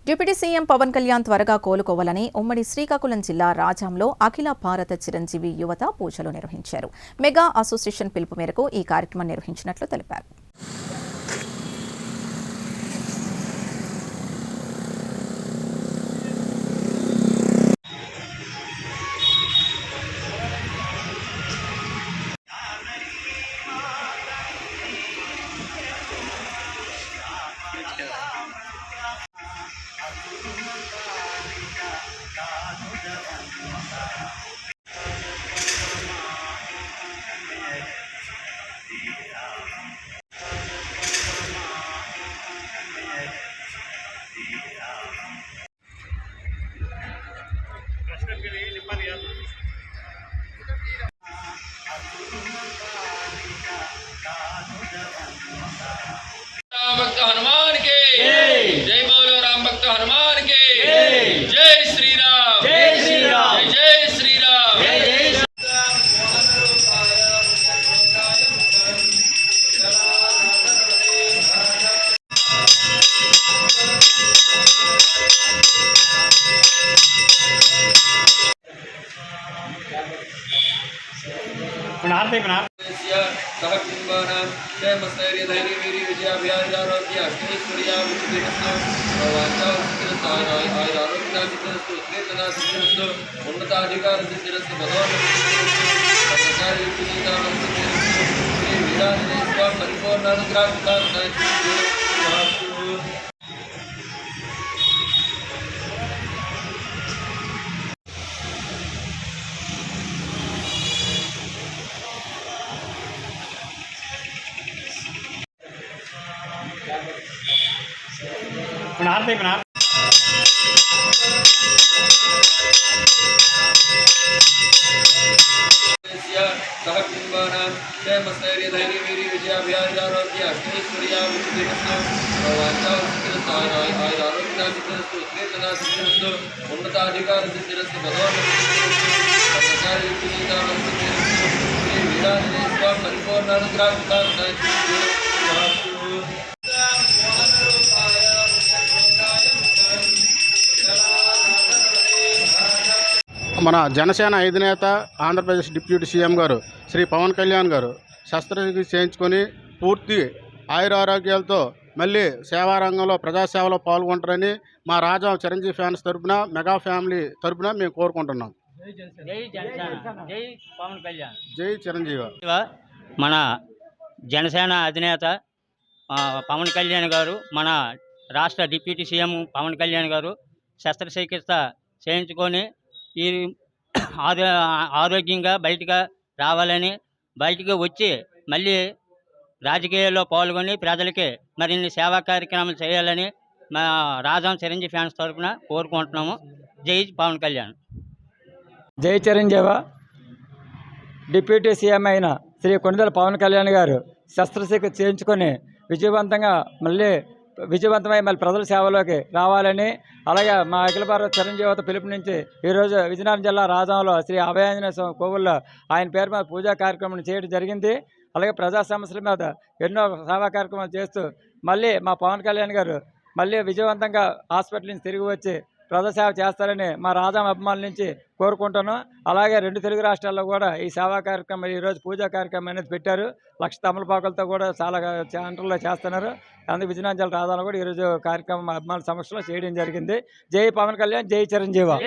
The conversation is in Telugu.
డిప్యూటీ సీఎం పవన్ కళ్యాణ్ త్వరగా కోలుకోవాలని ఉమ్మడి శ్రీకాకుళం జిల్లా రాజాంలో అఖిల భారత చిరంజీవి యువత పూజలు నిర్వహించారు. మెగా అసోసియేషన్ పిలుపు మేరకు ఈ కార్యక్రమం నిర్వహించినట్లు తెలిపారు. भक्त हनुमान के जय बोलो राम भक्त हनुमान के जय श्री राम जय श्री राम जय श्री राम जय जय सहकुटुम्बानां जयमस्थैर्यधैर्यवीर्य विजयाभियानरारोग्य अष्टैश्वर्याभिवृद्धिरस्तु वाञ्छासिद्धिरस्तु उत्कीर्तनासिद्धिरस्तु उन्नताधिकारसिद्धिरस्तु भगवान् श्री वीरांजनेय परिपूर्णानुग्रहार्थं सहकुटुम्बानां जयमस्थैर्यधैर्यवीर्य विजयाभियानरारोग्य अष्टैश्वर्याभिवृद्धिरस्तु वाञ्छासिद्धिरस्तु उत्कीर्तनासिद्धिरस्तु उन्नताधिकारसिद्धिरस्तु भगवान् श्री वीरांजनेय परिपूर्णानुग्रहार्थं మన జనసేన అధినేత ఆంధ్రప్రదేశ్ డిప్యూటీ సీఎం గారు శ్రీ పవన్ కళ్యాణ్ గారు శస్త్రచికిత్స చేయించుకొని పూర్తి ఆయురారోగ్యాలతో మళ్ళీ సేవారంగంలో ప్రజాసేవలో పాల్గొంటారని మా రాజా చిరంజీవి ఫ్యాన్స్ తరపున మెగా ఫ్యామిలీ తరపున మేము కోరుకుంటున్నాం. జై పవన్ కళ్యాణ్, జై చిరంజీవి. మన జనసేన అధినేత పవన్ కళ్యాణ్ గారు, మన రాష్ట్ర డిప్యూటీ సీఎం పవన్ కళ్యాణ్ గారు శస్త్రచికిత్స చేయించుకొని ఈ ఆరోగ్యంగా బయటకు రావాలని, బయటికి వచ్చి మళ్ళీ రాజకీయాల్లో పాల్గొని ప్రజలకి మరిన్ని సేవా కార్యక్రమాలు చేయాలని మా రాజాం చిరంజీవి ఫ్యాన్స్ తరఫున కోరుకుంటున్నాము. జై పవన్ కళ్యాణ్. జై చిరంజీవి. డిప్యూటీ సీఎం అయిన శ్రీ కొణిదెల పవన్ కళ్యాణ్ గారు శస్త్రచికిత్స చేయించుకొని విజయవంతమై మళ్ళీ ప్రజల సేవలోకి రావాలని, అలాగే మా అఖిల భారత చిరంజీవిత పిలుపు నుంచి ఈరోజు విజయనగరం జిల్లా రాజంలో శ్రీ అభయాంజనేయ స్వామి కోవుల్లో ఆయన పేరు మీద పూజా కార్యక్రమం చేయడం జరిగింది. అలాగే ప్రజా సమస్యల మీద ఎన్నో సేవా కార్యక్రమాలు చేస్తూ మళ్ళీ మా పవన్ కళ్యాణ్ గారు మళ్ళీ విజయవంతంగా హాస్పిటల్ నుంచి తిరిగి వచ్చి ప్రజాసేవ చేస్తారని మా రాజాం అభిమానుల నుంచి కోరుకుంటున్నాను. అలాగే 2 తెలుగు రాష్ట్రాల్లో కూడా ఈ సేవా కార్యక్రమం ఈరోజు పూజా కార్యక్రమం అనేది పెట్టారు. 1,00,000 తమలపాకులతో కూడా చాలా సెంటర్లో చేస్తున్నారు. అందుకు విజయనగరం జిల్లా రాజాంలో కూడా ఈరోజు కార్యక్రమం అభిమానుల సమక్షంలో చేయడం జరిగింది. జై పవన్ కళ్యాణ్, జై చిరంజీవి.